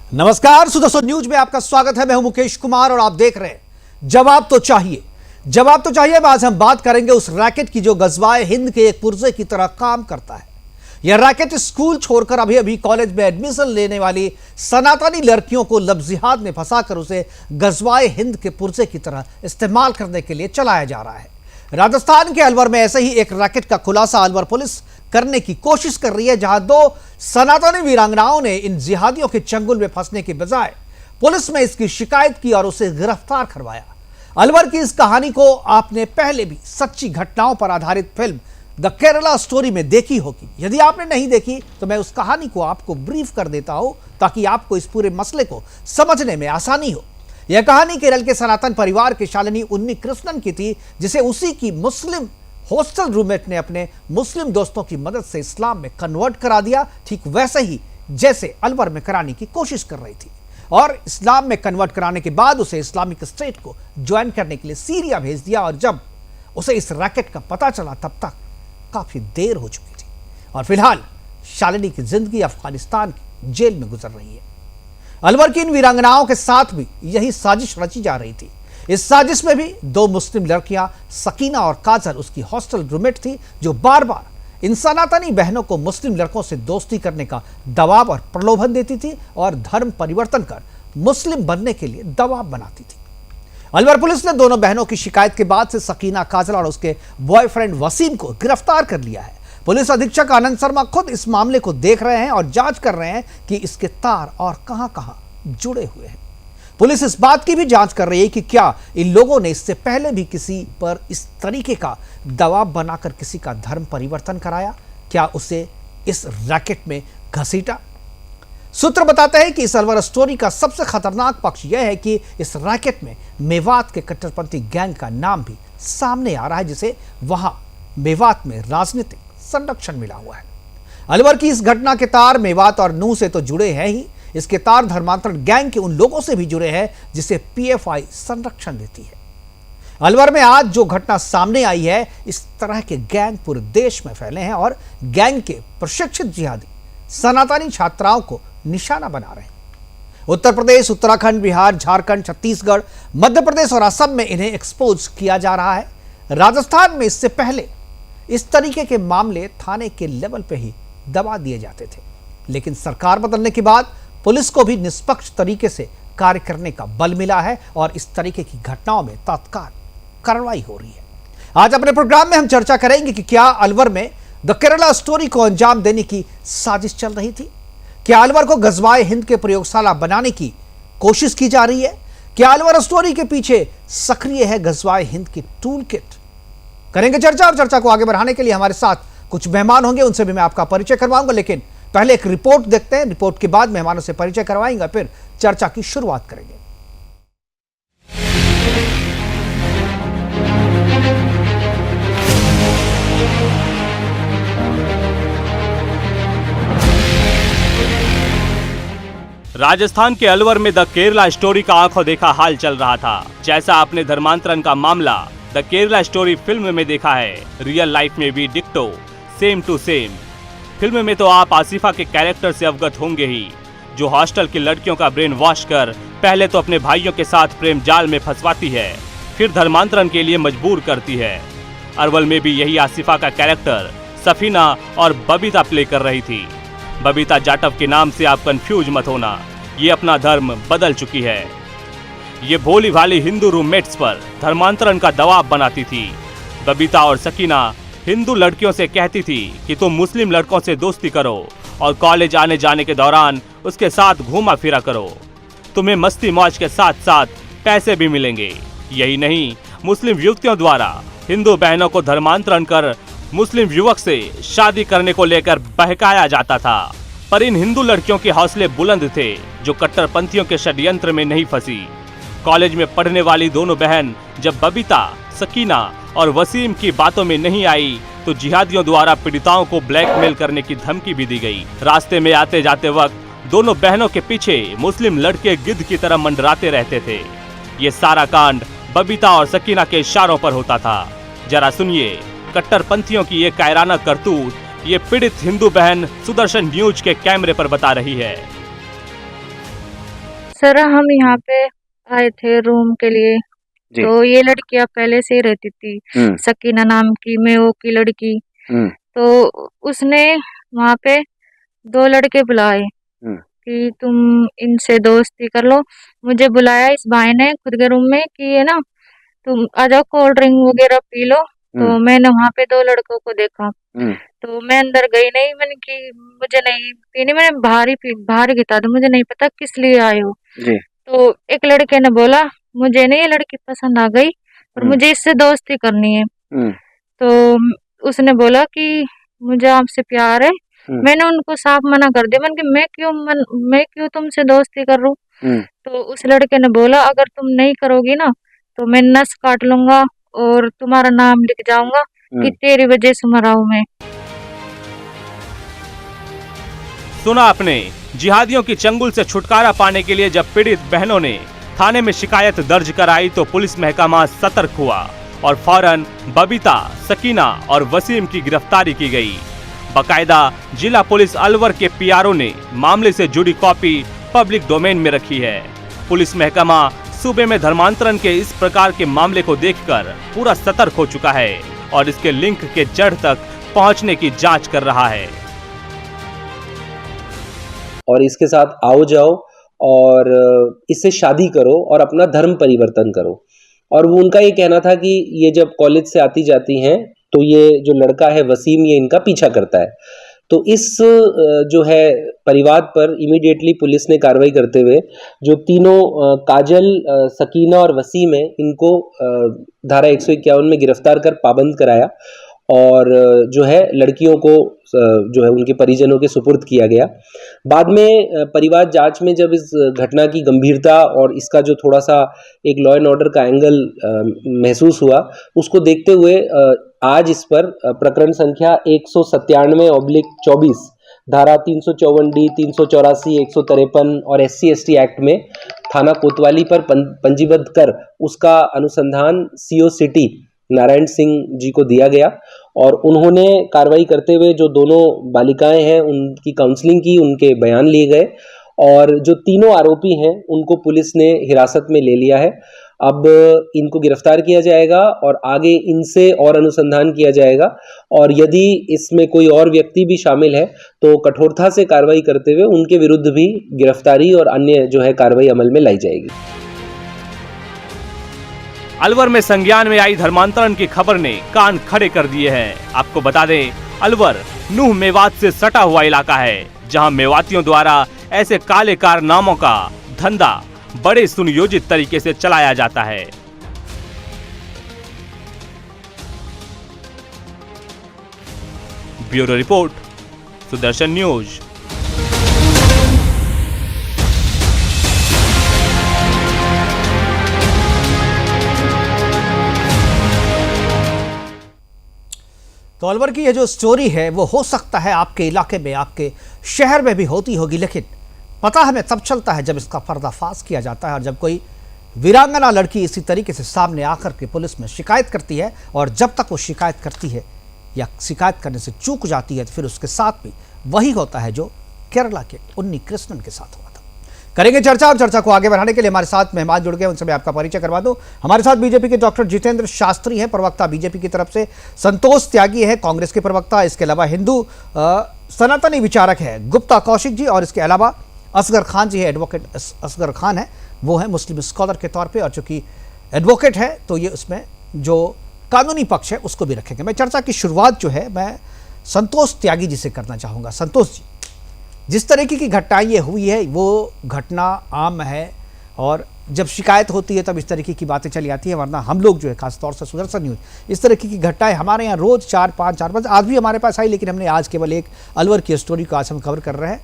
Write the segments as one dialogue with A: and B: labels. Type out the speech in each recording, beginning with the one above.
A: नमस्कार, सुदर्शन न्यूज में आपका स्वागत है। मैं हूं मुकेश कुमार और आप देख रहे हैं जवाब तो चाहिए। जवाब तो चाहिए में आज हम बात करेंगे उस रैकेट की जो गजवाए हिंद के एक पुर्जे की तरह काम करता है। यह रैकेट स्कूल छोड़कर अभी अभी कॉलेज में एडमिशन लेने वाली सनातनी लड़कियों को लफ्जिहात में फंसाकर उसे गजवाए हिंद के पुर्जे की तरह इस्तेमाल करने के लिए चलाया जा रहा है। राजस्थान के अलवर में ऐसे ही एक रैकेट का खुलासा अलवर पुलिस करने की कोशिश कर रही है, जहां दो सनातनी वीरांगनाओं ने इन जिहादियों के चंगुल में फंसने के बजाय पुलिस में इसकी शिकायत की और उसे गिरफ्तार करवाया। अलवर की इस कहानी को आपने पहले भी सच्ची घटनाओं पर आधारित फिल्म द केरला स्टोरी में देखी होगी। यदि आपने नहीं देखी तो मैं उस कहानी को आपको ब्रीफ कर देता हूं ताकि आपको इस पूरे मसले को समझने में आसानी हो। यह कहानी केरल के सनातन परिवार के शालिनी उन्नी कृष्णन की थी, जिसे उसी की मुस्लिम हॉस्टल रूममेट ने अपने मुस्लिम दोस्तों की मदद से इस्लाम में कन्वर्ट करा दिया, ठीक वैसे ही जैसे अलवर में कराने की कोशिश कर रही थी। और इस्लाम में कन्वर्ट कराने के बाद उसे इस्लामिक स्टेट को ज्वाइन करने के लिए सीरिया भेज दिया। और जब उसे इस रैकेट का पता चला तब तक काफी देर हो चुकी थी और फिलहाल शालिनी की जिंदगी अफगानिस्तान की जेल में गुजर रही है। अलवर की इन वीरांगनाओं के साथ भी यही साजिश रची जा रही थी। इस साजिश में भी दो मुस्लिम लड़कियां सकीना और काजल उसकी हॉस्टल रूममेट थी, जो बार बार इन सनातनी बहनों को मुस्लिम लड़कों से दोस्ती करने का दबाव और प्रलोभन देती थी और धर्म परिवर्तन कर मुस्लिम बनने के लिए दबाव बनाती थी। अलवर पुलिस ने दोनों बहनों की शिकायत के बाद से सकीना, काजल और उसके बॉयफ्रेंड वसीम को गिरफ्तार कर लिया है। पुलिस अधीक्षक आनंद शर्मा खुद इस मामले को देख रहे हैं और जांच कर रहे हैं कि इसके तार और कहां-कहां जुड़े हुए हैं। पुलिस इस बात की भी जांच कर रही है कि क्या इन लोगों ने इससे पहले भी किसी पर इस तरीके का दबाव बनाकर किसी का धर्म परिवर्तन कराया, क्या उसे इस रैकेट में घसीटा। सूत्र बताते हैं कि इस अलवर स्टोरी का सबसे खतरनाक पक्ष यह है कि इस रैकेट में मेवात के कट्टरपंथी गैंग का नाम भी सामने आ रहा है, जिसे वहां मेवात में राजनीतिक संरक्षण मिला हुआ है। अलवर की इस घटना के तार मेवात और नूह से तो जुड़े हैं ही, इसके तार धर्मांतरण गैंग के उन लोगों से भी जुड़े हैं जिसे पीएफआई संरक्षण देती है। अलवर में आज जो घटना सामने आई है, इस तरह के गैंग पूरे देश में फैले हैं और गैंग के प्रशिक्षित जिहादी सनातनी छात्राओं को निशाना बना रहे हैं। उत्तर प्रदेश, उत्तराखंड, बिहार, झारखंड, छत्तीसगढ़, मध्य प्रदेश और असम में इन्हें एक्सपोज किया जा रहा है। राजस्थान में इससे पहले इस तरीके के मामले थाने के लेवल पे ही दबा दिए जाते थे, लेकिन सरकार बदलने के बाद पुलिस को भी निष्पक्ष तरीके से कार्य करने का बल मिला है और इस तरीके की घटनाओं में तत्काल कार्रवाई हो रही है। आज अपने प्रोग्राम में हम चर्चा करेंगे कि क्या अलवर में द केरला स्टोरी को अंजाम देने की साजिश चल रही थी, क्या अलवर को गजवाए हिंद के प्रयोगशाला बनाने की कोशिश की जा रही है, क्या अलवर स्टोरी के पीछे सक्रिय है गजवाए हिंद की टूल किट। करेंगे चर्चा और चर्चा को आगे बढ़ाने के लिए हमारे साथ कुछ मेहमान होंगे, उनसे भी मैं आपका परिचय करवाऊंगा, लेकिन पहले एक रिपोर्ट देखते हैं। रिपोर्ट के बाद मेहमानों से परिचय करवाएंगे, फिर चर्चा की शुरुआत करेंगे।
B: राजस्थान के अलवर में द केरला स्टोरी का आंखों देखा हाल चल रहा था। जैसा आपने धर्मांतरण का मामला द केरला स्टोरी फिल्म में देखा है, रियल लाइफ में भी डिक्टो सेम टू सेम। फिल्म में तो आप आसिफा के कैरेक्टर से अवगत होंगे ही, जो हॉस्टल की लड़कियों का ब्रेन वॉश कर पहले तो अपने भाइयों के साथ प्रेम जाल में फंसवाती है, फिर धर्मांतरण के लिए मजबूर करती है। अरवल में भी यही आसिफा का कैरेक्टर सफीना और बबीता प्ले कर रही थी। बबीता जाटव के नाम से आप कंफ्यूज मत होना, ये अपना धर्म बदल चुकी है। ये भोली भाली हिंदू रूममेट्स पर धर्मांतरण का दबाव बनाती थी। बबीता और सकीना हिंदू लड़कियों से कहती थी कि तुम मुस्लिम लड़कों से दोस्ती करो और कॉलेज आने जाने के दौरान उसके साथ घूमा फिरा करो, तुम्हें मस्ती मौज के साथ साथ पैसे भी मिलेंगे। यही नहीं, मुस्लिम युवतियों द्वारा हिंदू बहनों को धर्मांतरण कर मुस्लिम युवक से शादी करने को लेकर बहकाया जाता था। पर इन हिंदू लड़कियों के हौसले बुलंद थे, जो कट्टरपंथियों के षड्यंत्र में नहीं फंसी। कॉलेज में पढ़ने वाली दोनों बहन जब बबीता, सकीना और वसीम की बातों में नहीं आई तो जिहादियों द्वारा पीड़िताओं को ब्लैकमेल करने की धमकी भी दी गई। रास्ते में आते जाते वक्त दोनों बहनों के पीछे मुस्लिम लड़के गिद्ध की तरह मंडराते रहते थे। ये सारा कांड बबीता और सकीना के इशारों पर होता था। जरा सुनिए कट्टरपंथियों की ये कायराना करतूत ये पीड़ित हिंदू बहन सुदर्शन न्यूज के कैमरे पर बता रही है।
C: सर हम यहाँ पे आए थे रूम के लिए।
D: जी।
C: तो ये लड़कियां पहले से ही रहती थी, सकीना नाम की मेओ की लड़की। तो उसने वहाँ पे 2 लड़के बुलाए कि तुम इनसे दोस्ती कर लो। मुझे बुलाया इस भाई ने खुद के रूम में कि ये ना तुम आ जाओ कोल्ड ड्रिंक वगैरह पी लो। तो मैंने वहाँ पे 2 लड़कों को देखा, तो मैं अंदर गई नहीं। मैंने कि मुझे नहीं पीनी, मैंने बाहर ही गिता दो, मुझे नहीं पता किस लिए आए हो।
D: जी।
C: तो एक लड़के ने बोला मुझे नहीं ये लड़की पसंद आ गई और मुझे इससे दोस्ती करनी है। तो उसने बोला कि मुझे आपसे प्यार है। मैंने उनको साफ मना कर दिया, मैंने कि मैं क्यों तुमसे दोस्ती कर रूं। तो उस लड़के ने बोला अगर तुम नहीं करोगी ना तो मैं नस काट लूंगा और तुम्हारा नाम लिख जाऊंगा कि तेरी वजह से मरा हूं मैं।
B: सुना आपने, जिहादियों की चंगुल से छुटकारा पाने के लिए जब पीड़ित बहनों ने थाने में शिकायत दर्ज कराई तो पुलिस महकमा सतर्क हुआ और फौरन बबीता, सकीना और वसीम की गिरफ्तारी की गई। बकायदा जिला पुलिस अलवर के पीआरओ ने मामले से जुड़ी कॉपी पब्लिक डोमेन में रखी है। पुलिस महकमा सूबे में धर्मांतरण के इस प्रकार के मामले को देखकर पूरा सतर्क हो चुका है और इसके लिंक के जड़ तक पहुंचने की जांच कर रहा है।
D: और इसके साथ आओ जाओ और इससे शादी करो और अपना धर्म परिवर्तन करो। और वो उनका ये कहना था कि ये जब कॉलेज से आती जाती हैं तो ये जो लड़का है वसीम ये इनका पीछा करता है। तो इस जो है परिवार पर इमीडिएटली पुलिस ने कार्रवाई करते हुए जो तीनों काजल, सकीना और वसीम है इनको धारा 151 में गिरफ्तार कर पाबंद कराया और जो है लड़कियों को जो है उनके परिजनों के सुपुर्द किया गया। बाद में परिवार जांच में जब इस घटना की गंभीरता और इसका जो थोड़ा सा एक लॉ एंड ऑर्डर का एंगल महसूस हुआ, उसको देखते हुए आज इस पर प्रकरण संख्या 197/24 धारा 354D, 384, 153 और SC/ST एक्ट में थाना कोतवाली पर पंजीबद्ध कर उसका अनुसंधान CO सिटी नारायण सिंह जी को दिया गया और उन्होंने कार्रवाई करते हुए जो दोनों बालिकाएं हैं उनकी काउंसलिंग की, उनके बयान लिए गए और जो तीनों आरोपी हैं उनको पुलिस ने हिरासत में ले लिया है। अब इनको गिरफ्तार किया जाएगा और आगे इनसे और अनुसंधान किया जाएगा और यदि इसमें कोई और व्यक्ति भी शामिल है तो कठोरता से कार्रवाई करते हुए उनके विरुद्ध भी गिरफ्तारी और अन्य जो है कार्रवाई अमल में लाई जाएगी।
B: अलवर में संज्ञान में आई धर्मांतरण की खबर ने कान खड़े कर दिए हैं। आपको बता दें, अलवर नूह मेवात से सटा हुआ इलाका है जहां मेवातियों द्वारा ऐसे काले कारनामों का धंधा बड़े सुनियोजित तरीके से चलाया जाता है। Bureau report, Sudarshan news.
A: तो अलवर की ये जो स्टोरी है वो हो सकता है आपके इलाके में, आपके शहर में भी होती होगी, लेकिन पता हमें तब चलता है जब इसका पर्दाफाश किया जाता है और जब कोई वीरांगना लड़की इसी तरीके से सामने आकर के पुलिस में शिकायत करती है और जब तक वो शिकायत करती है या शिकायत करने से चूक जाती है तो फिर उसके साथ भी वही होता है जो केरला के उन्नी कृष्णन के साथ हुआ था। करेंगे चर्चा और चर्चा को आगे बढ़ाने के लिए हमारे साथ मेहमान जुड़ गए, उनसे मैं आपका परिचय करवा दूं। हमारे साथ बीजेपी के डॉक्टर जितेंद्र शास्त्री हैं, प्रवक्ता बीजेपी की तरफ से। संतोष त्यागी है, कांग्रेस के प्रवक्ता। इसके अलावा हिंदू सनातनी विचारक है गुप्ता कौशिक जी और इसके अलावा असगर खान जी है, एडवोकेट असगर खान है, वो है मुस्लिम स्कॉलर के तौर पे और चूंकि एडवोकेट है तो ये उसमें जो कानूनी पक्ष है उसको भी रखेंगे। मैं चर्चा की शुरुआत जो है मैं संतोष त्यागी जी से करना चाहूँगा। संतोष जी, जिस तरीके की घटनाएं ये हुई है वो घटना आम है और जब शिकायत होती है तब इस तरीके की बातें चली आती है, वरना हम लोग जो है खासतौर से सुदर्शन न्यूज इस तरीके की घटनाएं हमारे यहाँ रोज 4-5 आज भी हमारे पास आई, लेकिन हमने आज केवल एक अलवर की स्टोरी को आज हम कवर कर रहे हैं,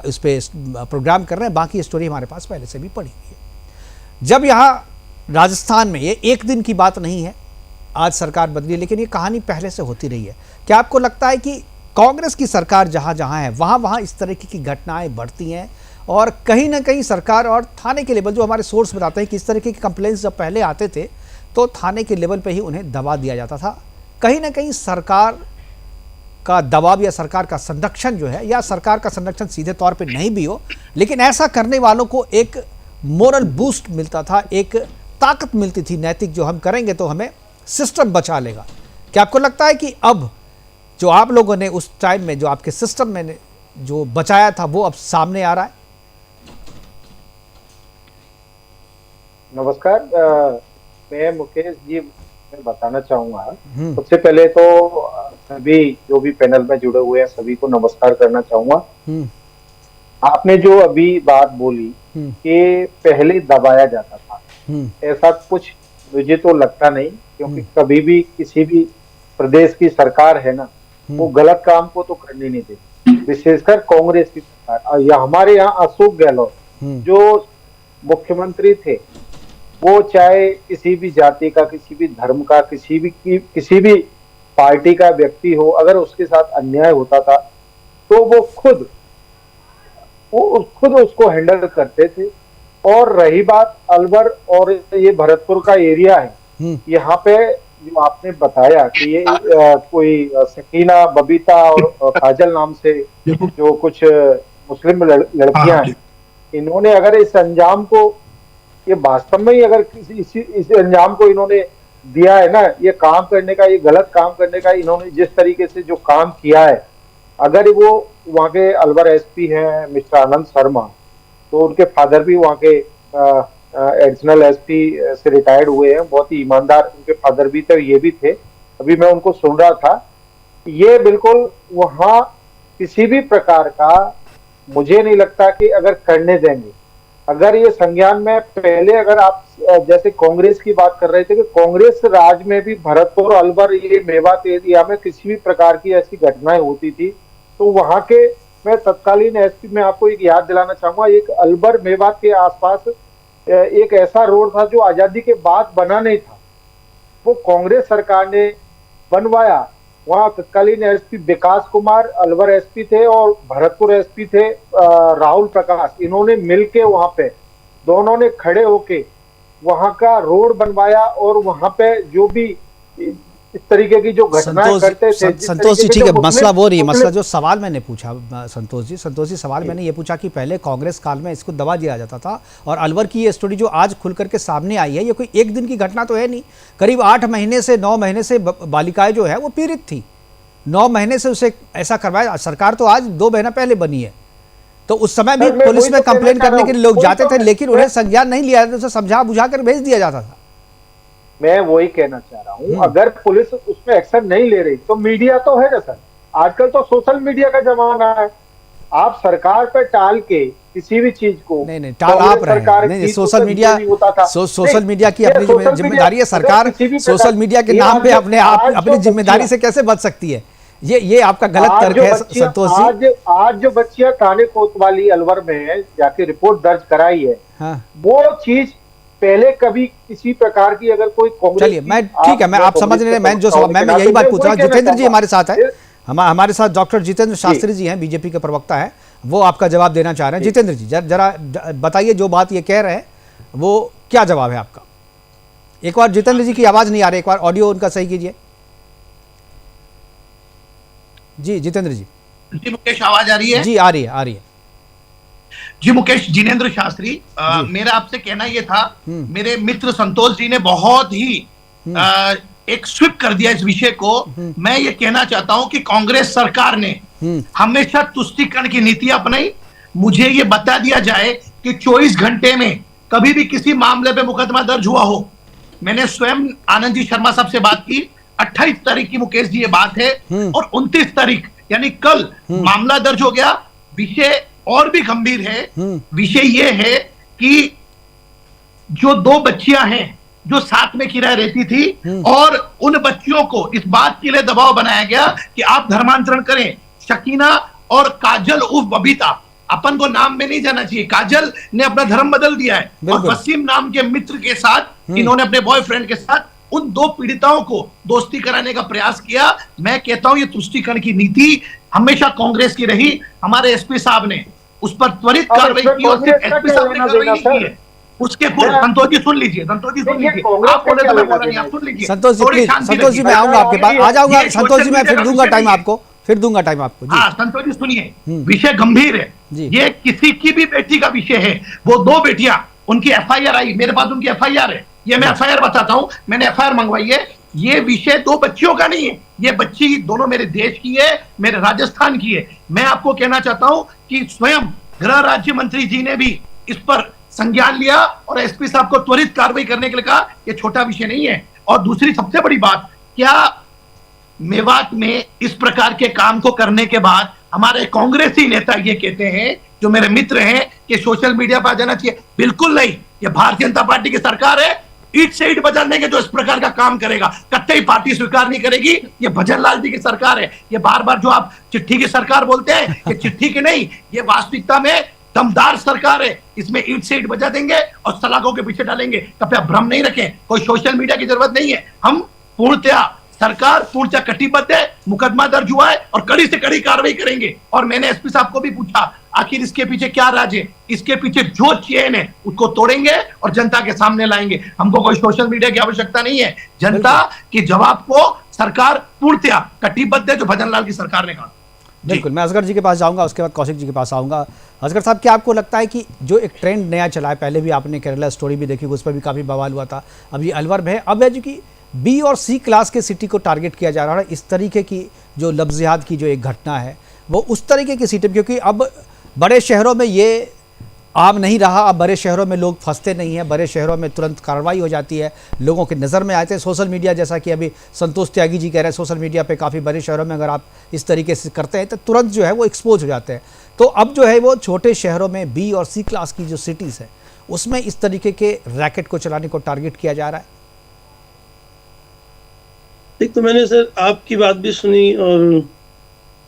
A: इस पर प्रोग्राम कर रहे हैं। बाकी स्टोरी हमारे पास पहले से भी पड़ी हुई है। जब यहाँ राजस्थान में, ये एक दिन की बात नहीं है, आज सरकार बदली, लेकिन ये कहानी पहले से होती रही है। क्या आपको लगता है कि कांग्रेस की सरकार जहाँ जहाँ है वहाँ इस तरीके की घटनाएं बढ़ती हैं और कहीं ना कहीं सरकार और थाने के लेवल, जो हमारे सोर्स बताते हैं कि इस तरीके के कंप्लेंट्स जब पहले आते थे तो थाने के लेवल पे ही उन्हें दबा दिया जाता था। कहीं ना कहीं सरकार का दबाव या सरकार का संरक्षण जो है, या सरकार का संरक्षण सीधे तौर पे नहीं भी हो, लेकिन ऐसा करने वालों को एक मोरल बूस्ट मिलता था, एक ताकत मिलती थी नैतिक, जो हम करेंगे तो हमें सिस्टम बचा लेगा। क्या आपको लगता है कि अब जो आप लोगों ने उस टाइम में जो आपके सिस्टम में जो बचाया था वो अब सामने आ रहा है?
E: नमस्कार, मैं मुकेश जी मैं बताना चाहूंगा। सबसे पहले तो सभी जो भी पैनल में जुड़े हुए हैं सभी को नमस्कार करना चाहूंगा। आपने जो अभी बात बोली कि पहले दबाया जाता था, ऐसा कुछ मुझे तो लगता नहीं, क्योंकि कभी भी किसी भी प्रदेश की सरकार है ना, वो गलत काम को तो करने नहीं देती, विशेषकर कांग्रेस की सरकार। या हमारे यहाँ अशोक गहलोत जो मुख्यमंत्री थे, वो चाहे किसी भी जाति का, किसी भी धर्म का, किसी भी पार्टी का व्यक्ति हो, अगर उसके साथ अन्याय होता था तो वो खुद उसको हैंडल करते थे। और रही बात अलवर और ये भरतपुर का एरिया है, यहाँ पे जो आपने बताया कि ये कोई सकीना, बबीता और काजल नाम से जो कुछ मुस्लिम लड़कियां हैं, इन्होंने अगर इस अंजाम को, ये वास्तव में ही अगर इस अंजाम को इन्होंने दिया है ना, ये काम करने का, ये गलत काम करने का, इन्होंने जिस तरीके से जो काम किया है, अगर वो वहाँ के अलवर एसपी हैं मिस्टर आनंद शर्मा, तो उनके फादर भी वहाँ के एडिशनल एसपी से रिटायर्ड हुए हैं, बहुत ही ईमानदार उनके फादर भी थे, ये भी थे। अभी मैं उनको सुन रहा था, ये बिल्कुल वहाँ किसी भी प्रकार का मुझे नहीं लगता कि अगर करने देंगे। अगर ये संज्ञान में पहले, अगर आप जैसे कांग्रेस की बात कर रहे थे कि कांग्रेस राज में भी भरतपुर, अलवर, ये मेवात एरिया में किसी भी प्रकार की ऐसी घटनाएं होती थी तो वहां के, मैं तत्कालीन एसपी में आपको एक याद दिलाना चाहूंगा, एक अलवर मेवात के आसपास एक ऐसा रोड था जो आजादी के बाद बना नहीं था, वो कांग्रेस सरकार ने बनवाया। वहां तत्कालीन एसपी विकास कुमार अलवर एसपी थे और भरतपुर एसपी थे राहुल प्रकाश, इन्होंने मिलके वहां पे दोनों ने खड़े होके वहां का रोड बनवाया। और वहां पे जो भी इस तरीके की जो घटनाएं करते थे,
A: संतोष जी ठीक है, मसला वो नहीं है, मसला जो सवाल मैंने पूछा संतोष जी सवाल मैंने ये पूछा कि पहले कांग्रेस काल में इसको दबा दिया जाता था, और अलवर की ये स्टोरी जो आज खुल करके सामने आई है, ये कोई एक दिन की घटना तो है नहीं। करीब 8 महीने से 9 महीने से बालिकाएं जो है वो पीड़ित थी, 9 महीने से उसे ऐसा करवाया। सरकार तो आज 2 महीना पहले बनी है, तो उस समय भी पुलिस में कंप्लेन करने के लिए लोग जाते थे, लेकिन उन्हें संज्ञान नहीं लिया जाता, उसे समझा बुझा कर भेज दिया जाता था।
E: मैं वही कहना चाह रहा हूँ, अगर पुलिस उसमें एक्शन नहीं ले रही तो मीडिया तो है ना सर, आजकल तो सोशल मीडिया का जमाना है, आप सरकार पे टाल के किसी भी चीज को,
A: नहीं टाल आप रहे हैं, नहीं सोशल मीडिया की अपनी जिम्मेदारी है, सरकार सोशल मीडिया के नाम पे अपनी जिम्मेदारी से कैसे बच सकती है, ये आपका गलत तर्क है संतोष जी।
E: आज जो बच्चियां थाने कोतवाली अलवर में जाके रिपोर्ट दर्ज कराई है, वो चीज पहले कभी किसी प्रकार की अगर कोई कांग्रेस,
A: चलिए मैं ठीक है, मैं आप समझ रहे हैं, मैं यही बात पूछ रहा हूँ। जितेंद्र जी हमारे साथ है, हमारे साथ डॉक्टर जितेंद्र शास्त्री जी हैं, बीजेपी के प्रवक्ता हैं, वो आपका जवाब देना चाह रहे हैं। जितेंद्र जी जरा बताइए, जो बात ये कह रहे हैं वो क्या जवाब है आपका? एक बार जितेंद्र जी की आवाज नहीं आ रही, एक बार ऑडियो उनका सही कीजिए। जी जितेंद्र जी।
F: जी मुकेश, आवाज आ रही है? जी
A: आ रही है।
F: जी मुकेश, जिनेंद्र शास्त्री, मेरा आपसे कहना ये था, मेरे मित्र संतोष जी ने बहुत ही एक स्वीप कर दिया इस विषय को। मैं ये कहना चाहता हूं कि कांग्रेस सरकार ने हमेशा तुष्टीकरण की नीति अपनाई। मुझे ये बता दिया जाए कि 24 घंटे में कभी भी किसी मामले पे मुकदमा दर्ज हुआ हो। मैंने स्वयं आनंद जी शर्मा साहब से बात की, 28 तारीख की मुकेश जी ये बात है, और 29 तारीख यानी कल मामला दर्ज हो गया। विषय और भी गंभीर है, विषय ये है कि जो 2 बच्चियां हैं जो साथ में किराए रहती थी, और उन बच्चियों को इस बात के लिए दबाव बनाया गया कि आप धर्मांतरण करें। शकीना और काजल उर्फ बबीता, अपन को नाम में नहीं जाना चाहिए, काजल ने अपना धर्म बदल दिया है, और वसीम नाम के मित्र के साथ इन्होंने अपने बॉयफ्रेंड के साथ उन 2 पीड़िताओं को दोस्ती कराने का प्रयास किया। मैं कहता हूं ये तुष्टीकरण की नीति हमेशा कांग्रेस की रही। हमारे एसपी साहब ने उस पर त्वरित कार्रवाई की, और सिर्फ एसपी साहब ने कार्रवाई नहीं की है, उसके पूर्व संतोष जी सुन लीजिए, आप बोले तो मैं बोल रहा नहीं, आप सुन लीजिए।
A: संतोष जी मैं आऊंगा आपके पास, आ जाऊंगा संतोष जी, मैं फिर दूंगा टाइम आपको।
F: हाँ संतोष जी सुनिए, विषय गंभीर है, ये किसी की भी बेटी का विषय है। वो 2 बेटियां उनकी एफआईआर आई, मेरे पास उनकी एफआईआर है, ये मैं एफआईआर बताता हूं, मैंने एफआईआर मंगवाई है। ये विषय दो बच्चियों का नहीं है, ये बच्ची दोनों मेरे देश की है, मेरे राजस्थान की है। मैं आपको कहना चाहता हूं कि स्वयं गृह राज्य मंत्री जी ने भी इस पर संज्ञान लिया और एसपी साहब को त्वरित कार्रवाई करने के लिए कहा। ये छोटा विषय नहीं है। और दूसरी सबसे बड़ी बात, क्या मेवात में इस प्रकार के काम को करने के बाद हमारे कांग्रेसी नेता ये कहते हैं, जो मेरे मित्र हैं, कि सोशल मीडिया पर आ जाना चाहिए? बिल्कुल नहीं। ये भारतीय जनता पार्टी की सरकार है, ईट से ईट बजा देंगे जो इस प्रकार का काम करेगा, कतई पार्टी स्वीकार नहीं करेगी। ये भजनलाल जी की सरकार है। ये बार बार जो आप चिट्ठी की सरकार बोलते हैं, ये चिट्ठी की नहीं, ये वास्तविकता में दमदार सरकार है। इसमें ईट से ईट बजा देंगे और सलाखों के पीछे डालेंगे। कृपया भ्रम नहीं रखें, कोई सोशल मीडिया की जरूरत नहीं है। हम पूर्णतया, सरकार पूर्णतः कटिबद्ध है, मुकदमा दर्ज हुआ है और कड़ी से कड़ी कार्रवाई करेंगे। और मैंने एसपी साहब को भी पूछा, आखिर इसके पीछे क्या राज है? इसके पीछे जो चेन है उसको तोड़ेंगे और जनता के सामने लाएंगे। हमको कोई सोशल मीडिया की आवश्यकता नहीं है। जनता के जवाब को सरकार पूर्णतया कटिबद्ध है, जो भजनलाल की सरकार ने कहा।
A: बिल्कुल, मैं असगर जी के पास जाऊंगा, उसके बाद कौशिक जी के पास आऊंगा। असगर साहब, क्या आपको लगता है कि जो एक ट्रेंड नया चला है, पहले भी आपने केरला स्टोरी भी देखी, उस पर भी काफ़ी बवाल हुआ था, अब ये अलवर में है, अब है जो कि बी और सी क्लास के सिटी को टारगेट किया जा रहा है, इस तरीके की जो लफ्ज़ियात की जो एक घटना है वो उस तरीके की सिटी, क्योंकि अब बड़े शहरों में ये आम नहीं रहा। अब बड़े शहरों में लोग फंसते नहीं हैं, बड़े शहरों में तुरंत कार्रवाई हो जाती है, लोगों की नज़र में आते हैं। सोशल मीडिया, जैसा कि अभी संतोष त्यागी जी कह रहे हैं, सोशल मीडिया पे काफ़ी बड़े शहरों में अगर आप इस तरीके से करते हैं तो तुरंत जो है वो एक्सपोज हो जाते हैं। तो अब जो है वो छोटे शहरों में बी और सी क्लास की जो सिटीज़ है उसमें इस तरीके के रैकेट को चलाने को टारगेट किया जा रहा है।
G: एक तो मैंने सर आपकी बात भी सुनी और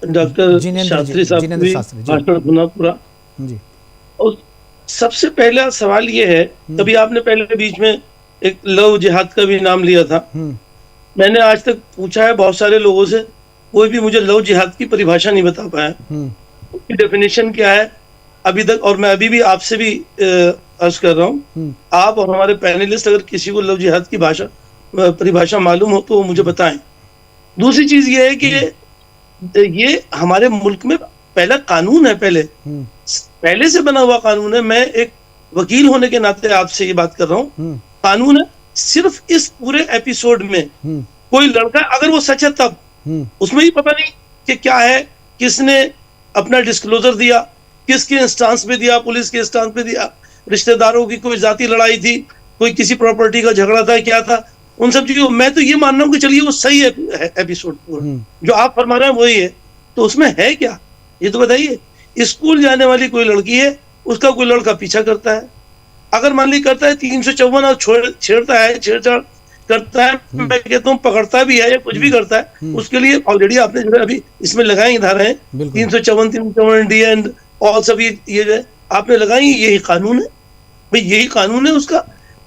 G: डॉक्टर शास्त्री साहब की भाषण सुना पूरा
A: जी।
G: और सबसे पहला सवाल ये है, कभी आपने पहले बीच में एक लव जिहाद का भी नाम लिया था। मैंने आज तक पूछा है बहुत सारे लोगों से, कोई भी मुझे लव जिहाद की परिभाषा नहीं बता पाया, उसकी डेफिनेशन क्या है अभी तक। और मैं अभी भी आपसे भी अर्ज कर रहा हूँ, आप और हमारे पैनलिस्ट अगर किसी को लव जिहाद की परिभाषा मालूम हो तो मुझे बताएं। दूसरी चीज ये है कि ये हमारे मुल्क में पहला कानून है, पहले से बना हुआ कानून है। मैं एक वकील होने के नाते आपसे ये बात कर रहा हूँ, कानून है। सिर्फ इस पूरे एपिसोड में कोई लड़का, अगर वो सच है तब, उसमें ही पता नहीं कि क्या है, किसने अपना डिस्क्लोजर दिया, किसके इंस्टांस पे दिया, पुलिस के इंस्टांस पे दिया, रिश्तेदारों की कोई जाती लड़ाई थी, कोई किसी प्रॉपर्टी का झगड़ा था, क्या था, उन सब चीजों। मैं तो ये मान रहा हूँ कि चलिए वो सही है एपिसोड पूरा, जो आप फरमा रहे हैं वही है, तो उसमें है क्या ये तो बताइए। स्कूल जाने वाली कोई लड़की है, उसका कोई लड़का पीछा करता है, अगर मान ली करता है 354 और छेड़ता है, छेड़छाड़ करता है, मैं कहता हूँ पकड़ता भी है या कुछ भी करता है, उसके लिए ऑलरेडी आपने जो है अभी इसमें लगाई धाराएं 354 डी एंड और सभी ये जो है आपने लगाई, यही कानून है भाई, यही कानून है। उसका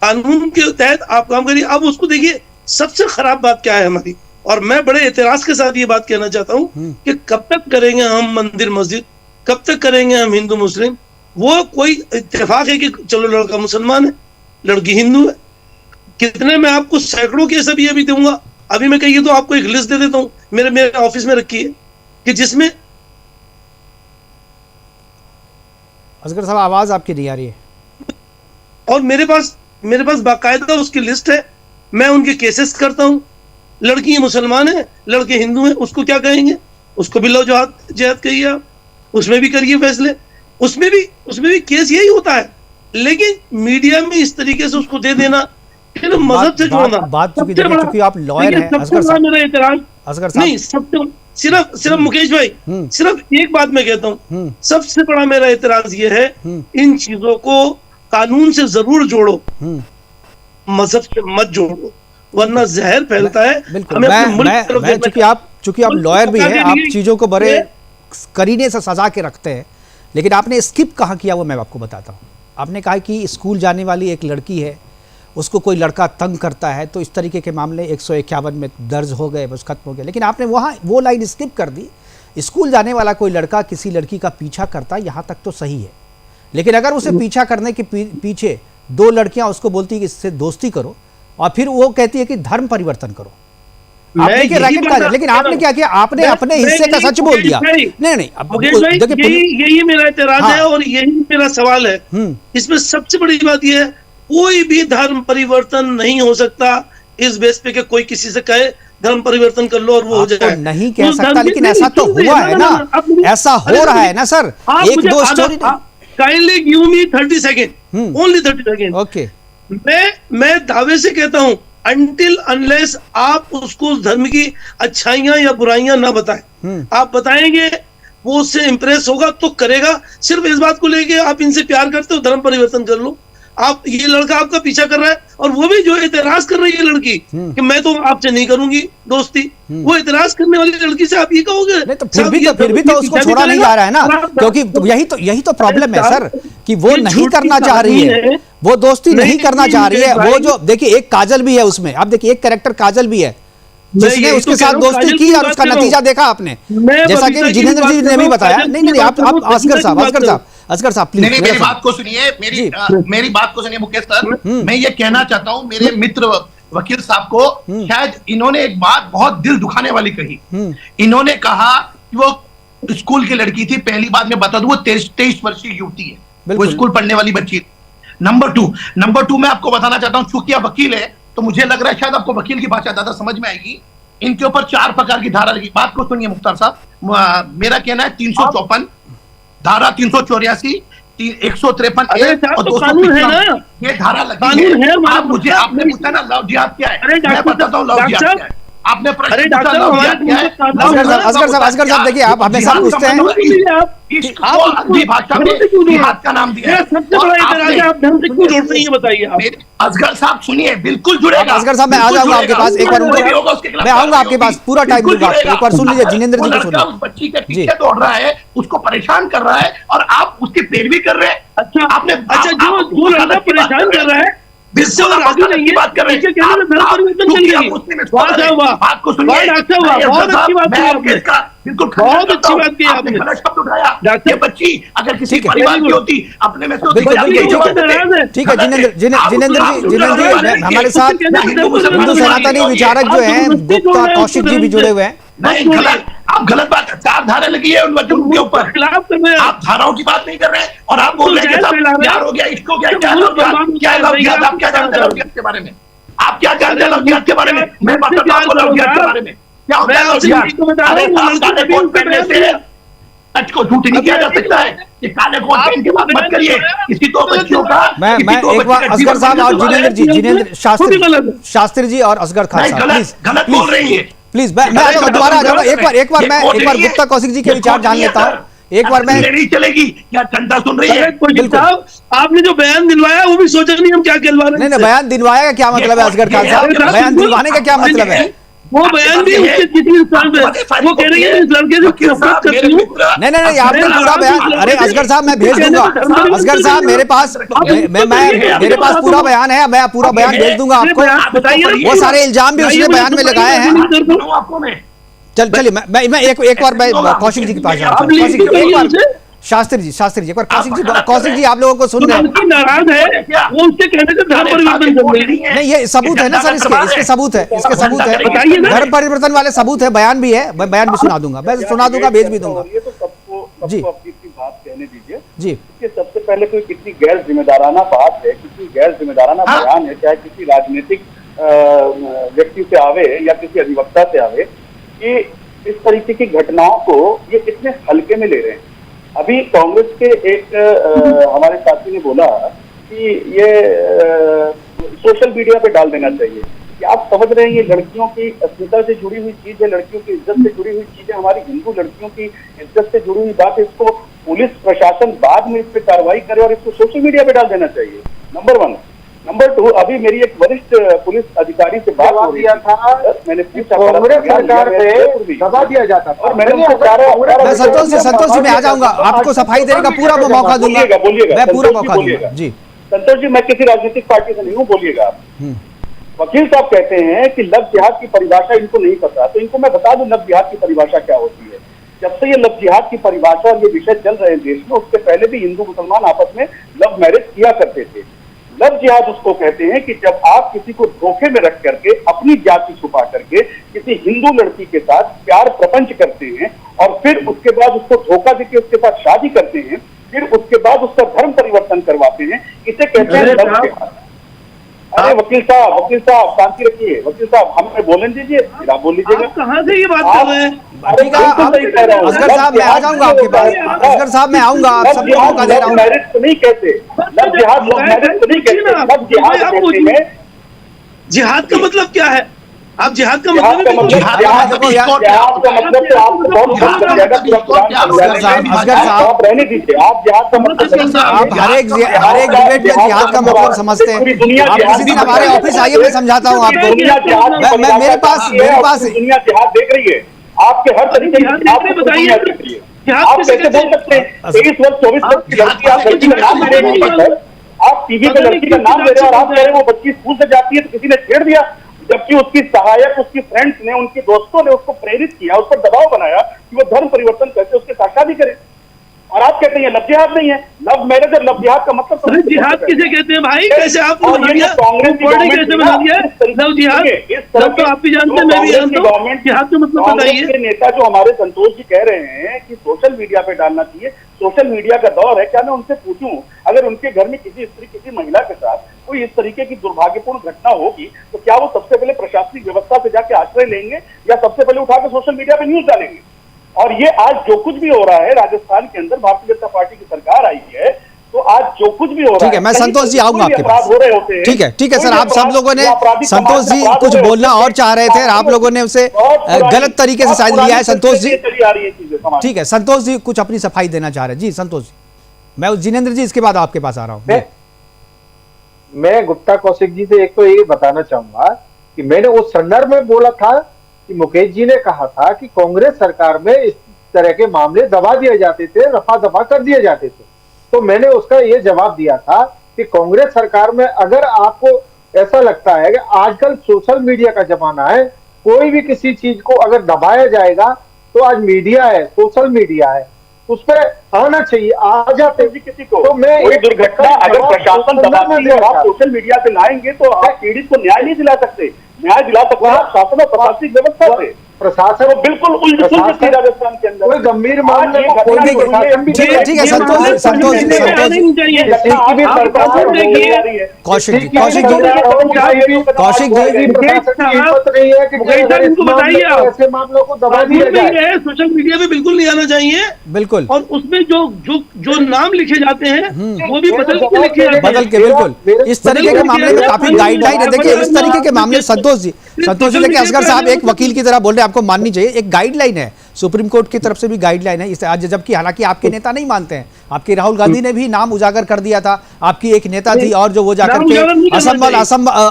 G: कानून के तहत आप काम करिए। अब उसको देखिए, सबसे खराब बात क्या है हमारी, और मैं बड़े एतराज के साथ ये बात कहना चाहता हूँ कि कब तक करेंगे हम मंदिर मस्जिद, कब तक करेंगे हम हिंदू मुस्लिम। वो कोई इत्तेफाक है कि चलो लड़का मुसलमान है, लड़की हिंदू है, कितने मैं आपको सैकड़ों केस अभी अभी दूंगा। अभी मैं कहिए तो आपको एक लिस्ट दे देता हूँ, मेरे ऑफिस में रखी है, कि जिसमें
A: असगर साहब आवाज आपकी नहीं आ रही है।
G: और मेरे पास बाकायदा उसकी लिस्ट है, मैं उनके केसेस करता हूँ। लड़की मुसलमान है, लड़के हिंदू हैं, उसको क्या कहेंगे? उसको भी लव जिहाद कहिए आप, उसमें भी करिए फैसले, उसमें भी केस यही होता है। लेकिन मीडिया में इस तरीके से उसको दे देना, फिर मजहब से जोड़ना,
A: बात क्योंकि आप लॉयर हैं असगर साहब,
G: मेरा एतराज नहीं, सिर्फ मुकेश भाई, सिर्फ एक बात मैं कहता हूँ, सबसे बड़ा मेरा एतराज ये है, इन चीजों को कानून से जरूर जोड़ो, मजहब से मत जोड़ो, वरना जहर फैलता है।
A: चूंकि आप लॉयर भी हैं, आप चीजों को बड़े करीने से सजा के रखते हैं, लेकिन आपने स्किप कहाँ किया वो मैं आपको बताता हूँ। आपने कहा कि स्कूल जाने वाली एक लड़की है, उसको कोई लड़का तंग करता है, तो इस तरीके के मामले 151 में दर्ज हो गए, बस खत्म हो गया। लेकिन आपने वहाँ वो लाइन स्किप कर दी, स्कूल जाने वाला कोई लड़का किसी लड़की का पीछा करता, यहाँ तक तो सही है। लेकिन अगर उसे पीछा करने के पीछे दो लड़कियां उसको बोलती कि इससे दोस्ती करो, और फिर वो कहती है कि धर्म परिवर्तन करो, आपने क्या रैकेट का, लेकिन आपने क्या किया, आपने अपने हिस्से का सच बोल दिया। नहीं
G: यही मेरा एतराज है और यही मेरा सवाल है। इसमें सबसे बड़ी बात यह है, कोई भी धर्म परिवर्तन नहीं हो सकता इस बेस पे कि कोई किसी से कहे धर्म परिवर्तन कर लो और वो हो जाए।
A: नहीं कह सकता, लेकिन ऐसा तो हुआ है ना, ऐसा हो रहा है ना सर। एक दो story,
G: kindly give me 30 second, only 30 second.
A: Okay,
G: मैं दावे से कहता हूं, अनटिल अनलेस आप उसको धर्म की अच्छाइयां या बुराइयां ना बताएं, आप बताएंगे वो उससे इंप्रेस होगा तो करेगा। सिर्फ इस बात को लेके आप इनसे प्यार करते हो, धर्म परिवर्तन कर लो। आप, ये लड़का आपका पीछा कर रहा है और वो भी जो एतराज कर रही है लड़की कि मैं तो आपसे नहीं करूंगी दोस्ती, वो एतराज करने वाली लड़की से आप ये कहोगे?
A: नहीं तो फिर भी तो उसको छोड़ा नहीं जा रहा है ना, क्योंकि यही तो प्रॉब्लम है सर, कि वो नहीं करना चाह रही है, वो दोस्ती नहीं करना चाह रही है। वो जो देखिए, एक काजल भी है उसमें, आप देखिए एक कैरेक्टर काजल भी है जिसने उसके साथ दोस्ती की और उसका नतीजा देखा आपने, जैसा कि जिनेंद्र जी ने भी बताया। नहीं, आप असगर साहब प्लीज
F: मेरी बात को सुनिए, मेरी बात को सुनिए मुकेश सर। मैं ये कहना चाहता हूँ मेरे मित्र वकील साहब को, शायद इन्होंने एक बात बहुत दिल दुखाने वाली कही। इन्होंने कहा कि वो स्कूल की लड़की थी। पहली बात मैं बता दूं, वो 23 वर्षीय युवती है, वो स्कूल पढ़ने वाली बच्ची। नंबर टू मैं आपको बताना चाहता हूँ, चूंकि आप वकील है तो मुझे लग रहा है शायद आपको वकील की भाषा ज्यादा समझ में आएगी। इनके ऊपर 4 प्रकार की धारा लगी। बात को सुनिए मुख्तार साहब, मेरा कहना है 354, धारा 384, 153 और 255 ये धारा लगी है। आप मुझे, आपने पूछा ना लव जिहाद क्या है, मैं बताता हूँ लव जिहाद क्या है। आपने प्रश्न पूछा लव जिहाद क्या है।
A: असगर साहब देखिए, आप हमेशा पूछते हैं,
F: भाषा में जिहाद का नाम दिया है।
G: सबसे बड़ा एतराज है, आप ढंग से क्यों जोड़ते हैं ये बताइए।
F: असगर साहब सुनिए, बिल्कुल जुड़ेगा।
A: असगर साहब मैं आ जाऊंगा आपके पास, एक बार मैं आऊंगा आपके पास, पूरा टाइम दूंगा। एक बार सुन लीजिए जिनेंद्र जी को सुनिए।
F: उस बच्ची के पीछे दौड़ रहा है, उसको परेशान कर रहा है और आप उसकी पैरवी कर रहे हैं।
G: अच्छा, आपने जो लड़का परेशान कर रहा है, जिससे वो राजी नहीं है, बात कर रहे हैं, धर्म परिवर्तन चल गई।
F: बात को सुनिए,
G: बहुत अच्छी बात की आपने,
F: बिल्कुल
G: बहुत अच्छी बात की आपने।
F: गलत शब्द उठाया। ये बच्ची अगर किसी परिवार की होती, अपने में से होती,
A: ठीक है जिनेंद्र जी हमारे साथ हिंदू सनातनी विचारक जो हैं गुप्ता कौशिक जी भी जुड़े हुए हैं।
F: नहीं, गलत, आप गलत बात, 4 धारा लगी है उन बच्चों के ऊपर, आप धाराओं की बात नहीं कर रहे हैं और आप बोल रहे हैं कि प्यार हो गया, इश्क हो गया। क्या लव जिहाद, आप क्या जानते हैं लव जिहाद के बारे में? आप क्या जानते हैं लव जिहाद के बारे में? मैं बताता हूं आपको लव जिहाद के बारे में क्या होता है। लव जिहाद, अरे काले कोट पहनने से सच को झूठ नहीं किया जा सकता है। ये काले कोट पहन के बात मत करिए। किसी तो बच्चियों का,
A: मैं एक बार असगर साहब और जिनेंद्र शास्त्री जी और असगर खान साहब
F: गलत बोल रही है
A: प्लीज। मैं दोबारा आ जाऊंगा। एक बार गुप्ता कौशिक जी के विचार जान लेता हूँ। एक बार मैं
F: नहीं चलेगी क्या? जनता सुन रही है।
G: साहब, आपने जो बयान दिलवाया वो भी सोचा नहीं हम क्या कहलवा रहे हैं।
A: नहीं, बयान दिलवाया का क्या मतलब है असगर खान साहब? बयान दिलवाने का क्या मतलब है?
G: वो बयान भी उसके किसी इंसान पे, वो कह रही है इस लड़के से नफरत करती हूँ।
A: नहीं, आपने पूरा बयान, अरे असगर साहब मैं भेज दूंगा। असगर साहब मेरे पास पूरा बयान है, मैं पूरा बयान भेज दूंगा आपको। वो सारे इल्जाम भी उसने बयान में लगाए हैं। चलिए मैं एक बार कौशिक जी के पास जाऊँ। शास्त्री जी एक बार कौशिक जी आप लोगों को सुन रहे हैं।
G: नाराज है वो, उसके कहने से धर्म परिवर्तन कर रही है।
A: नहीं, ये सबूत है ना सर, इसके सबूत है। धर्म परिवर्तन वाले सबूत है, बयान भी है, मैं बयान भी सुना दूंगा, मैं सुना दूंगा, भेज भी दूंगा।
E: ये तो सबको
A: जी
E: अपनी बात कहने दीजिए
A: जी।
E: कि सबसे पहले कोई कितनी गैर जिम्मेदाराना बात है, कितनी गैर जिम्मेदाराना बयान है, चाहे किसी राजनीतिक व्यक्ति से आवे या किसी अधिवक्ता से आवे, कि इस तरीके की घटनाओं को ये कितने हल्के में ले रहे हैं। अभी कांग्रेस के एक हमारे साथी ने बोला कि ये सोशल मीडिया पे डाल देना चाहिए। कि आप समझ रहे हैं ये लड़कियों की अस्मिता से जुड़ी हुई चीज है, लड़कियों की इज्जत से जुड़ी हुई चीज है, हमारी हिंदू लड़कियों की इज्जत से जुड़ी हुई बात है। इसको पुलिस प्रशासन बाद में इस पर कार्रवाई करे और इसको सोशल मीडिया पे डाल देना चाहिए, नंबर 1। नंबर 2, अभी मेरी एक वरिष्ठ पुलिस अधिकारी से बात हो रही था, मैंने पूछा कांग्रेस सरकार से दबा दिया जाता और मैंने
A: मैं संतोष जी मैं आ जाऊंगा, आपको सफाई देने का पूरा मौका दूंगा, मैं पूरा मौका दूंगा जी।
E: संतोष जी, मैं किसी राजनीतिक पार्टी से नहीं हूँ, बोलिएगा आप। वकील साहब कहते हैं कि लव जिहाद की परिभाषा इनको नहीं पता, तो इनको मैं बता दूं लव जिहाद की परिभाषा क्या होती है। जब से ये लव जिहाद की परिभाषा और ये विषय चल रहे हैं देश में, उससे पहले भी हिंदू मुसलमान आपस में लव मैरिज किया करते थे।
H: लव जिहाद उसको कहते हैं कि जब आप किसी को धोखे में रख करके अपनी जाति छुपा करके किसी हिंदू लड़की के साथ प्यार प्रपंच करते हैं और फिर उसके बाद उसको धोखा देके उसके साथ शादी करते हैं, फिर उसके बाद उसका धर्म परिवर्तन करवाते हैं, इसे कहते हैं लव जिहाद। अरे वकील साहब शांति रखिए, वकील साहब हमें बोलने दीजिए, फिर आप बोल लीजिएगा।
G: कहाँ से ये बात कर रहे हैं?
A: असगर साहब मैं आ जाऊंगा आपके पास, असगर साहब मैं आऊंगा, आप सबको मौका दे रहा हूँ।
H: मैरिज तो नहीं कहते, लव जिहाद लव मैरिज तो नहीं कहते, लव जिहाद कहते हैं।
G: जिहाद का मतलब क्या है? आप जिहाद का
H: जिहाद का
G: मतलब
H: मतलब जिहाद का मतलब तो आपको बहुत समझ लग जाएगा पूरा कुरान।
A: असगर साहब
H: आप रहने दीजिए, आप जिहाद का मतलब
A: आप हर एक डिबेट में जिहाद का मतलब समझते हैं। आप किसी दिन हमारे ऑफिस आइए, मैं समझाता हूँ आपको। मैं मेरे पास
H: दुनिया जिहाद देख रही है, आपके हर तरीके की दुनिया देख रही है। आप कैसे बोल सकते हैं 23 वर्ष 24 वर्ष की लड़की, आप लड़की का नाम ले रहे हैं, आप टीवी पे लड़की का नाम ले रहे हैं और आप कह रहे हैं वो बच्ची स्कूल से जाती है तो किसी ने छेड़ दिया, जबकि उसकी सहायक, उसकी फ्रेंड्स ने, उनके दोस्तों ने उसको प्रेरित किया, उस पर दबाव बनाया कि वो धर्म परिवर्तन करके उसके साथ शादी करे, और आप कहते हैं लव जिहाद नहीं है। लव मैरिज और लव जिहाद का मतलब
G: जिहाद किसे कहते हैं भाई? कैसे आपने
H: और
G: बना
H: ये
G: दिया?
H: कांग्रेस
G: कैसे बना दिया लव जिहाद? लव तो आप भी जानते हैं, मैं भी जानता हूँ। जिहाद का मतलब बताइए।
H: के नेता जो हमारे संतोष जी कह रहे हैं कि सोशल मीडिया पे डालना चाहिए, सोशल मीडिया का दौर है, क्या मैं उनसे पूछूं अगर उनके घर में किसी स्त्री किसी महिला के साथ कोई इस तरीके की दुर्भाग्यपूर्ण घटना होगी तो क्या वो सबसे पहले प्रशासनिक व्यवस्था से जाके आश्रय लेंगे या सबसे पहले उठाकर सोशल मीडिया पे न्यूज डालेंगे? और ये आज जो कुछ भी हो रहा है राजस्थान के अंदर, भारतीय जनता पार्टी की सरकार आई है, तो आज जो कुछ भी हो रहा है,
A: ठीक है, मैं संतोष जी आऊंगा आपके पास। ठीक है सर, आप सब लोगों ने, संतोष जी कुछ बोलना और चाह रहे थे और आप लोगों ने उसे गलत तरीके से शायद लिया है। संतोष जी ठीक है, संतोष जी कुछ अपनी सफाई देना चाह रहे हैं। जी संतोष जी, मैं जिनेंद्र जी इसके बाद आपके पास आ रहा हूँ।
E: मैं गुप्ता कौशिक जी से एक तो ये बताना चाहूंगा कि मैंने उस संदर्भ में बोला था कि मुकेश जी ने कहा था कि कांग्रेस सरकार में इस तरह के मामले दबा दिए जाते थे, रफा दफा कर दिए जाते थे, तो मैंने उसका ये जवाब दिया था कि कांग्रेस सरकार में अगर आपको ऐसा लगता है कि आजकल सोशल मीडिया का जमाना है, कोई भी किसी चीज को अगर दबाया जाएगा तो आज मीडिया है, सोशल मीडिया है, उस पर आना चाहिए, आ जाते किसी को। तो मैं
H: कोई दुर्घटना अगर प्रशासन दबाती है और आप सोशल मीडिया पे लाएंगे तो आप पीड़ित को न्याय नहीं दिला सकते। न्याय दिला सकते हैं शासन और प्रशासनिक व्यवस्था से। प्रशासन बिल्कुल उल्ट सुलझ थी राजस्थान के अंदर।
E: कोई गंभीर मामले
A: ठीक है संतोष जी
E: ऐसे मामलों को दबा दिया जाए।
G: सोशल मीडिया पे बिल्कुल नहीं आना चाहिए,
A: बिल्कुल।
G: और उसमें जो नाम लिखे जाते हैं वो भी बदल के लिखे जाते हैं,
A: बदल के। बिल्कुल, इस तरीके के मामले में काफी गाइडलाइन है। देखिए इस तरीके के मामले संतोष जी देखिए, असगर साहब एक वकील की तरह बोल रहे हैं, आपको माननी चाहिए। एक गाइडलाइन है, सुप्रीम कोर्ट की तरफ से भी गाइडलाइन है इस आज, जबकि हालांकि आपके नेता नहीं मानते हैं। आपके राहुल गांधी ने भी नाम उजागर कर दिया था, आपकी एक नेता थी और जो वो जाकर के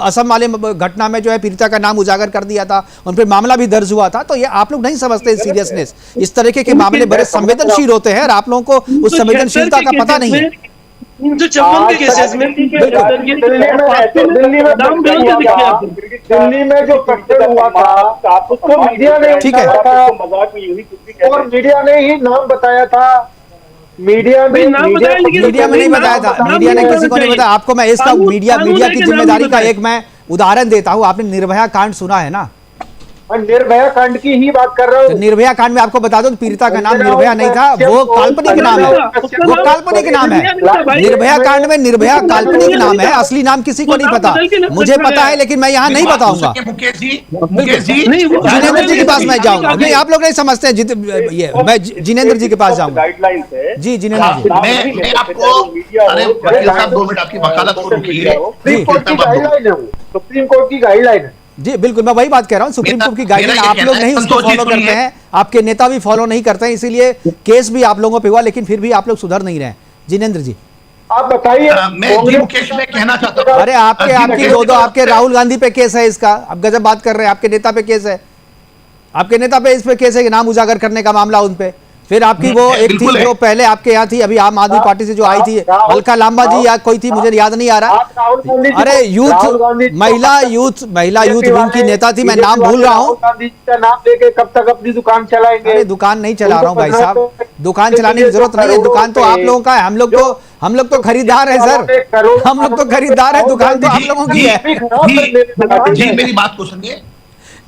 A: असम वाले घटना में जो है पीड़िता का नाम उजागर कर दिया था, उन पर मामला भी दर्ज हुआ था। तो ये आप लोग नहीं समझते सीरियसनेस। इस तरीके के मामले बड़े संवेदनशील होते हैं और आप लोगों को उस संवेदनशीलता का पता नहीं है।
G: 356 के केसेस में
E: दिल्ली में जो प्रकरण हुआ था उसको मीडिया ने
A: ठीक है
E: और मीडिया ने ही नाम बताया था। मीडिया में नहीं
A: बताया था, मीडिया ने किसी को नहीं बताया। आपको मैं इसका मीडिया की जिम्मेदारी का एक मैं उदाहरण देता हूँ। आपने निर्भया कांड सुना है ना?
E: निर्भया कांड की ही बात कर रहा हूँ।
A: निर्भया कांड में आपको बता दो पीड़िता का नाम निर्भया नहीं था, वो काल्पनिक नाम है, वो काल्पनिक नाम है। निर्भया कांड में निर्भया काल्पनिक नाम है, असली नाम किसी को नहीं पता। मुझे पता है लेकिन मैं यहाँ नहीं बताऊंगा। जिनेंद्र जी के पास मैं जाऊंगा। नहीं, आप लोग नहीं समझते हैं, ये मैं जिनेंद्र जी के पास जाऊंगा।
H: गाइडलाइन है
A: जी जिनेंद्र जी,
F: मैं आपको, अरे वकील साहब 2 मिनट आपकी वकालत को रुकिए।
E: सुप्रीम कोर्ट की गाइडलाइन है।
A: जी बिल्कुल, मैं वही बात कह रहा हूँ। सुप्रीम कोर्ट की गाइडलाइन आप लोग नहीं उसको फॉलो करते हैं, आपके नेता भी फॉलो नहीं करते हैं, इसीलिए केस भी आप लोगों पे हुआ, लेकिन फिर भी आप लोग सुधर नहीं रहे। जिनेंद्र जी
E: आप बताइए।
F: मैं मुकेश में कहना चाहता हूँ,
A: अरे आपकी दो आपके राहुल गांधी पे केस है इसका, आप गजब बात कर रहे हैं। आपके नेता पे केस है, आपके नेता पे इस पे केस है कि नाम उजागर करने का मामला उन पे। फिर आपकी वो एक थी जो पहले आपके यहाँ थी, अभी आम आदमी पार्टी से जो आई थी, अलका लांबा जी या कोई थी, मुझे याद नहीं आ रहा। अरे यूथ महिला यूथ विंग की नेता थी, मैं नाम भूल रहा हूँ।
E: गांधी जी का नाम लेके कब तक अपनी दुकान चलाएंगे?
A: अरे दुकान नहीं चला रहा हूँ भाई साहब, दुकान चलाने की जरूरत नहीं है, दुकान तो आप लोगों का है, हम लोग तो खरीदार है सर, हम लोग तो खरीदार है, दुकान तो आप लोगों की है।
F: जी मेरी बात को सुनिए।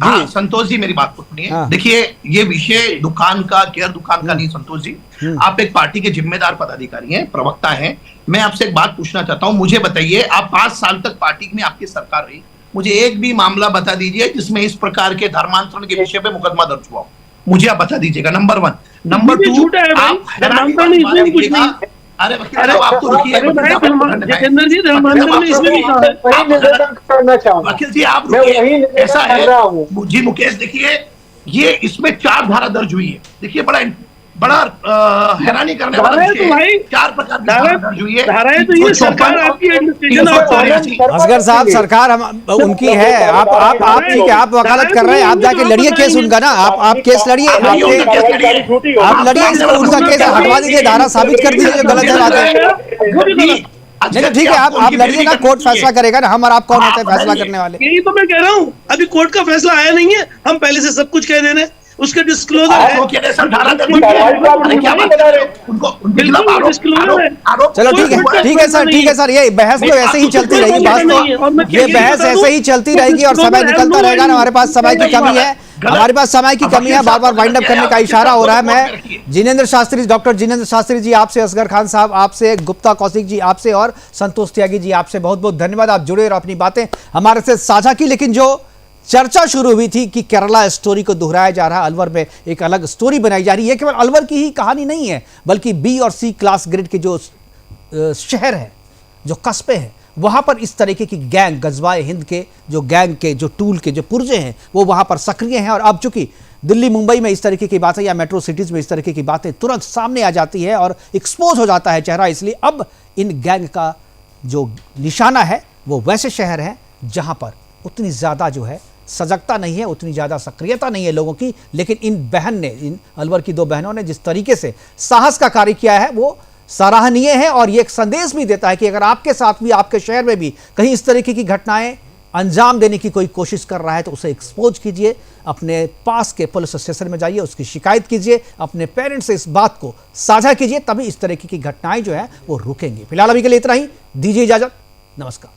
F: हाँ संतोष जी मेरी बात को सुनिए। देखिए ये विषय दुकान का केयर दुकान का नहीं संतोष जी, आप एक पार्टी के जिम्मेदार पदाधिकारी हैं, प्रवक्ता हैं। मैं आपसे एक बात पूछना चाहता हूं, मुझे बताइए, आप 5 साल तक पार्टी में आपकी सरकार रही, मुझे एक भी मामला बता दीजिए जिसमें इस प्रकार के धर्मांतरण के विषय पे मुकदमा दर्ज हुआ, मुझे आप बता दीजिएगा। नंबर 1। नंबर 2, आप अरे वकील साहब आप तो रुकिए,
G: जितेंद्र जी धर्मांतरण में इसमें भी
F: वकील जी आप रुकिए। ऐसा है जी मुकेश, देखिए ये इसमें 4 धारा दर्ज हुई है। देखिए बड़ा हैरानी करने वाला विषय, 4 प्रकार की धारा दर्ज हुई है। धाराएं तो ये सरकार आपकी
A: असगर साहब, सरकार हम उनकी है, आप ठीक है, आप वकालत कर रहे हैं, आप जाके लड़िए केस उनका ना, आप केस लड़िए, आप लड़िए, उनका केस हटवा दीजिए, धारा साबित कर दीजिए जो गलत है बात है। नहीं ठीक है, आप लड़िए ना, कोर्ट फैसला करेगा ना, हम और आप कौन होते हैं फैसला करने वाले?
G: यही तो मैं कह रहा हूँ, अभी कोर्ट का फैसला आया नहीं है, हम पहले से सब कुछ कह दे रहे हैं, उसके डिस्क्लोजर है।
A: चलो ठीक है सर, ये बहस तो ऐसे ही चलती रहेगी, ये बहस ऐसे ही चलती रहेगी और समय निकलता रहेगा ना, हमारे पास समय की कमी है, बार बार वाइंड अप करने का इशारा हो रहा है। मैं जिनेंद्र शास्त्री, डॉक्टर जिनेंद्र शास्त्री जी आपसे, असगर खान साहब आपसे, गुप्ता कौशिक जी आपसे और संतोष त्यागी जी आपसे बहुत बहुत धन्यवाद, आप जुड़े और अपनी बातें हमारे से साझा की। लेकिन जो चर्चा शुरू हुई थी कि केरला स्टोरी को दोहराया जा रहा है, अलवर में एक अलग स्टोरी बनाई जा रही है, केवल अलवर की ही कहानी नहीं है, बल्कि बी और सी क्लास ग्रेड के जो शहर है, जो कस्बे हैं, वहां पर इस तरीके की गैंग, गजवाए हिंद के जो गैंग के जो टूल के जो पुर्जे हैं वो वहां पर सक्रिय हैं। और अब चूंकि दिल्ली मुंबई में इस तरीके की बातें या मेट्रो सिटीज में इस तरीके की बातें तुरंत सामने आ जाती है और एक्सपोज हो जाता है चेहरा, इसलिए अब इन गैंग का जो निशाना है वो वैसे शहर हैं जहां पर उतनी ज्यादा जो है सजगता नहीं है, उतनी ज़्यादा सक्रियता नहीं है लोगों की। लेकिन इन अलवर की 2 बहनों ने जिस तरीके से साहस का कार्य किया है वो सराहनीय है और ये एक संदेश भी देता है कि अगर आपके साथ भी, आपके शहर में भी कहीं इस तरीके की घटनाएं अंजाम देने की कोई कोशिश कर रहा है तो उसे एक्सपोज कीजिए, अपने पास के पुलिस स्टेशन में जाइए, उसकी शिकायत कीजिए, अपने पेरेंट्स से इस बात को साझा कीजिए, तभी इस तरीके की घटनाएं जो है वो रुकेंगी। फिलहाल अभी के लिए इतना ही, दीजिए इजाजत, नमस्कार।